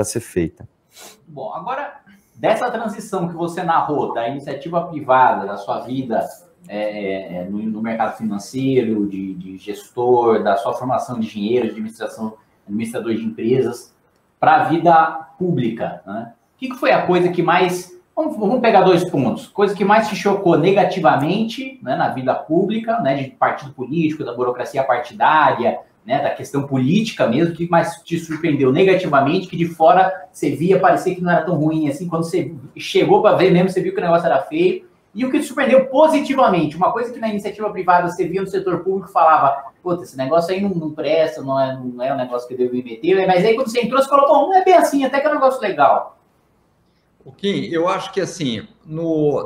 para ser feita. Bom, agora, dessa transição que você narrou, da iniciativa privada, da sua vida no mercado financeiro, de gestor, da sua formação de engenheiro, de administrador de empresas, para a vida pública, né? O que foi a coisa que mais... Vamos pegar 2 pontos. Coisa que mais te chocou negativamente, né, na vida pública, né, de partido político, da burocracia partidária, né, da questão política mesmo, que mais te surpreendeu negativamente, que de fora você via parecer que não era tão ruim assim, quando você chegou para ver mesmo, você viu que o negócio era feio, e o que te surpreendeu positivamente, uma coisa que na iniciativa privada você via no setor público e falava, puta, esse negócio aí não presta, não é um negócio que eu devo me meter, mas aí quando você entrou, você falou, bom, não é bem assim, até que é um negócio legal. Kim, eu acho que assim,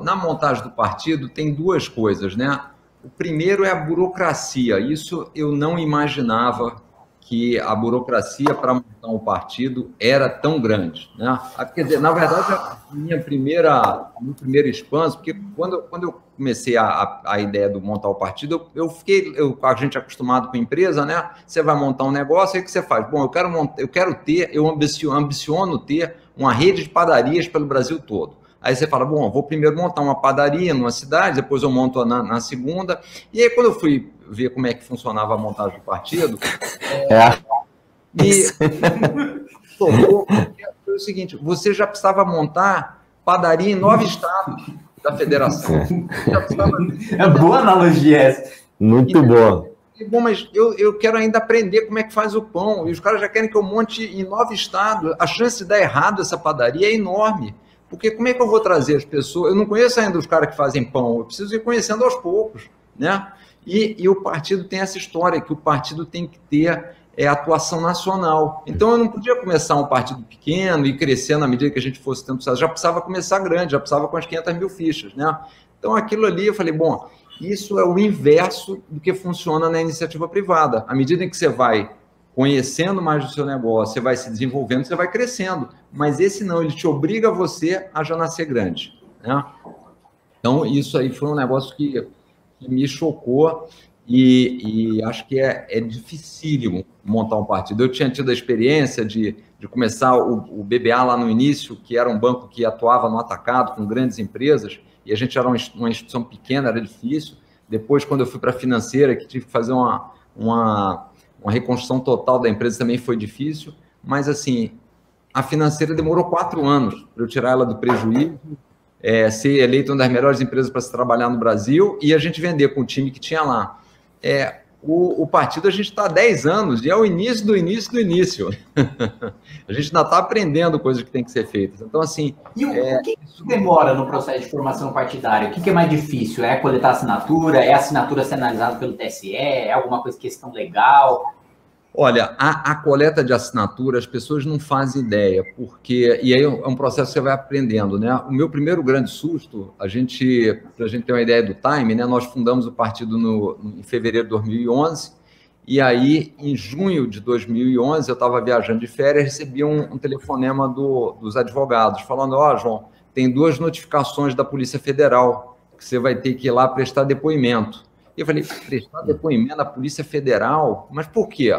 na montagem do partido tem 2 coisas, né? O primeiro é a burocracia. Isso eu não imaginava que a burocracia para montar um partido era tão grande, né? Quer dizer, na verdade, meu primeiro expanso, porque quando eu comecei a ideia de montar o partido, a gente é acostumado com empresa, né? Você vai montar um negócio, aí o que você faz? Bom, eu ambiciono ter uma rede de padarias pelo Brasil todo. Aí você fala, bom, vou primeiro montar uma padaria numa cidade, depois eu monto na segunda. E aí, quando eu fui ver como é que funcionava a montagem do partido, foi o seguinte, você já precisava montar padaria em 9 estados da federação. É boa analogia essa. Muito boa. Bom, mas eu quero ainda aprender como é que faz o pão, e os caras já querem que eu monte em 9 estados. A chance de dar errado essa padaria é enorme. Porque como é que eu vou trazer as pessoas? Eu não conheço ainda os caras que fazem pão, eu preciso ir conhecendo aos poucos, né? E o partido tem essa história, que o partido tem que ter atuação nacional. Então, eu não podia começar um partido pequeno e crescer na medida que a gente fosse tendo sucesso. Já precisava começar grande, já precisava com as 500 mil fichas, né? Então, aquilo ali, eu falei, bom, isso é o inverso do que funciona na iniciativa privada. À medida em que você vai conhecendo mais do seu negócio, você vai se desenvolvendo, você vai crescendo. Mas esse não, ele te obriga você a já nascer grande, né? Então, isso aí foi um negócio que me chocou e acho que é dificílimo montar um partido. Eu tinha tido a experiência de começar o BBA lá no início, que era um banco que atuava no atacado com grandes empresas, e a gente era uma instituição pequena, era difícil. Depois, quando eu fui para a financeira, que tive que fazer uma reconstrução total da empresa, também foi difícil, mas assim, a financeira demorou 4 anos para eu tirar ela do prejuízo, ser eleito uma das melhores empresas para se trabalhar no Brasil e a gente vender com o time que tinha lá. O partido a gente está há 10 anos e é o início do início do início. A gente ainda está aprendendo coisas que tem que ser feitas. Então, assim... E o que demora no processo de formação partidária? O que é mais difícil? É coletar assinatura? É a assinatura ser analisada pelo TSE? É alguma coisa, questão legal? Olha, a coleta de assinatura, as pessoas não fazem ideia, porque... E aí é um processo que você vai aprendendo, né? O meu primeiro grande susto, para a gente ter uma ideia do time, né? Nós fundamos o partido em fevereiro de 2011, e aí, em junho de 2011, eu estava viajando de férias, recebi um telefonema dos advogados, falando, ó, João, tem 2 notificações da Polícia Federal, que você vai ter que ir lá prestar depoimento. E eu falei, prestar depoimento da Polícia Federal? Mas por quê?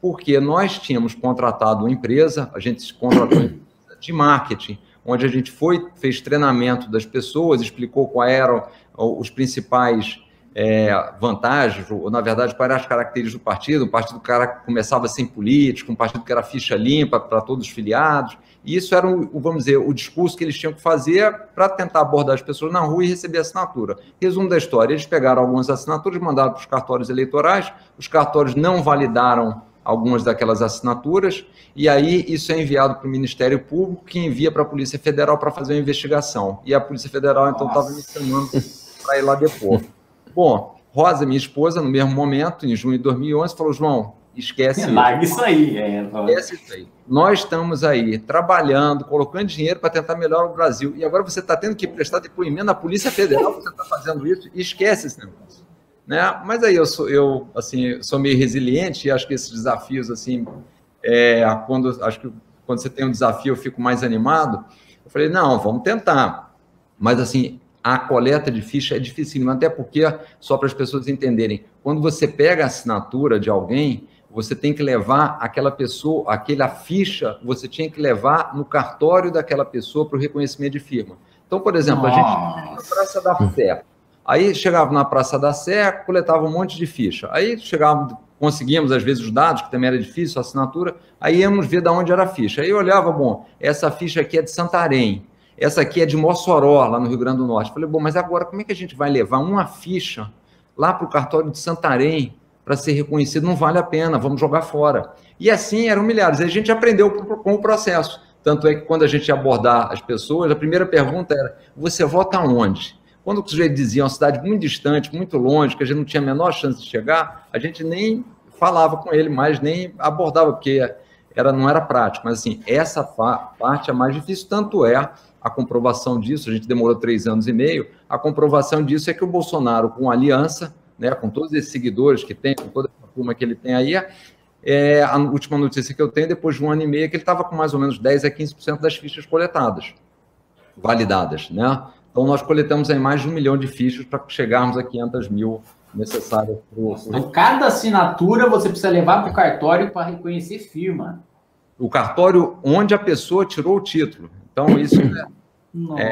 Porque nós tínhamos contratado uma empresa, a gente contratou uma empresa de marketing, onde a gente fez treinamento das pessoas, explicou quais eram os principais vantagens, ou na verdade, quais eram as características do partido. O partido que começava sem político, um partido que era ficha limpa para todos os filiados, e isso era, vamos dizer, o discurso que eles tinham que fazer para tentar abordar as pessoas na rua e receber assinatura. Resumo da história, eles pegaram algumas assinaturas, mandaram para os cartórios eleitorais, os cartórios não validaram algumas daquelas assinaturas, e aí isso é enviado para o Ministério Público, que envia para a Polícia Federal para fazer uma investigação. E a Polícia Federal, então, estava me chamando para ir lá depor. Bom, Rosa, minha esposa, no mesmo momento, em junho de 2011, falou, João, esquece isso. Larga isso aí. Esquece isso aí. Nós estamos aí trabalhando, colocando dinheiro para tentar melhorar o Brasil, e agora você está tendo que prestar depoimento na Polícia Federal, você está fazendo isso, e esquece esse negócio. Né? Mas aí eu sou meio resiliente e acho que esses desafios, assim, acho que quando você tem um desafio eu fico mais animado. Eu falei, não, vamos tentar. Mas, assim, a coleta de ficha é difícil, até porque, só para as pessoas entenderem, quando você pega a assinatura de alguém, você tem que levar aquela pessoa, aquela ficha, você tinha que levar no cartório daquela pessoa para o reconhecimento de firma. Então, por exemplo, a gente ia na Praça da Sé. Aí chegava na Praça da Sé, coletava um monte de ficha. Aí conseguíamos, às vezes, os dados, que também era difícil, a assinatura, aí íamos ver de onde era a ficha. Aí eu olhava, bom, essa ficha aqui é de Santarém, essa aqui é de Mossoró, lá no Rio Grande do Norte. Falei, bom, mas agora como é que a gente vai levar uma ficha lá para o cartório de Santarém para ser reconhecido? Não vale a pena, vamos jogar fora. E assim eram milhares. Aí a gente aprendeu com o processo. Tanto é que quando a gente ia abordar as pessoas, a primeira pergunta era, você vota onde? Quando o sujeito dizia uma cidade muito distante, muito longe, que a gente não tinha a menor chance de chegar, a gente nem falava com ele mais, nem abordava, porque não era prático. Mas, assim, essa parte é mais difícil, tanto é a comprovação disso, a gente demorou 3 anos e meio, a comprovação disso é que o Bolsonaro, com a aliança, né, com todos esses seguidores que tem, com toda a turma que ele tem aí, a última notícia que eu tenho, depois de 1 ano e meio, é que ele estava com mais ou menos 10% a 15% das fichas coletadas, validadas, né? Então, nós coletamos aí mais de 1 milhão de fichas para chegarmos a 500 mil necessárias. Então, cada assinatura você precisa levar para o cartório para reconhecer firma. O cartório onde a pessoa tirou o título. Então, isso Nossa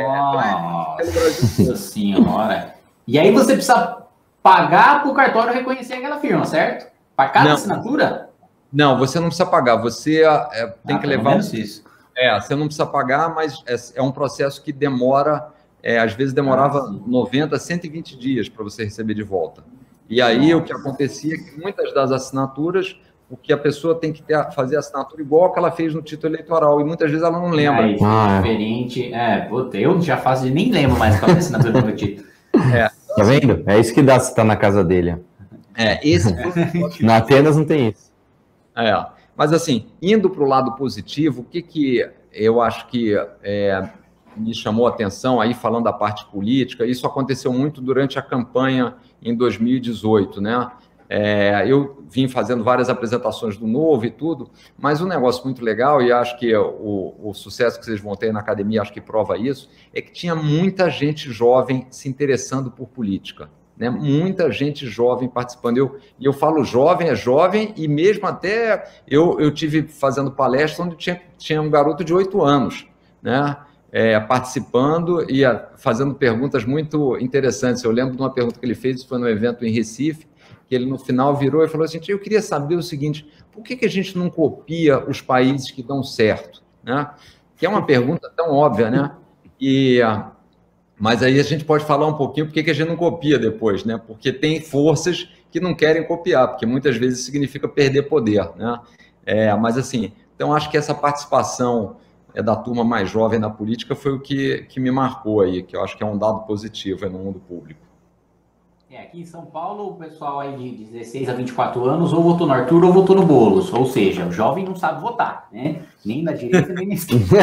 senhora. E aí você precisa pagar para o cartório reconhecer aquela firma, certo? Para cada assinatura? Não, você não precisa pagar. Você tem que levar... Isso. Você não precisa pagar, mas é um processo que demora... às vezes demorava 90, 120 dias para você receber de volta. E aí o que acontecia é que muitas das assinaturas, o que a pessoa tem que fazer a assinatura igual que ela fez no título eleitoral, e muitas vezes ela não lembra. Diferente. Eu já faço, nem lembro mais qual é a assinatura do meu título. Tá vendo? É isso que dá se tá na casa dele. Na Atenas não tem isso. Mas assim, indo para o lado positivo, o que eu acho que me chamou a atenção aí, falando da parte política, isso aconteceu muito durante a campanha em 2018, né? Eu vim fazendo várias apresentações do Novo e tudo, mas um negócio muito legal, e acho que o sucesso que vocês vão ter na academia, acho que prova isso, é que tinha muita gente jovem se interessando por política, né? Muita gente jovem participando. E eu falo jovem, e mesmo até eu tive fazendo palestra onde tinha um garoto de 8 anos, né? Participando e fazendo perguntas muito interessantes. Eu lembro de uma pergunta que ele fez, foi no evento em Recife, que ele no final virou e falou assim, eu queria saber o seguinte, por que a gente não copia os países que dão certo? Né? Que é uma pergunta tão óbvia, né? Mas aí a gente pode falar um pouquinho por que a gente não copia depois, né? Porque tem forças que não querem copiar, porque muitas vezes significa perder poder, né? Mas assim, então acho que essa participação da turma mais jovem na política foi o que me marcou aí, que eu acho que é um dado positivo no mundo público. Aqui em São Paulo, o pessoal aí de 16 a 24 anos ou votou no Arthur ou votou no Boulos, ou seja, o jovem não sabe votar, né? Nem na direita, nem na esquerda.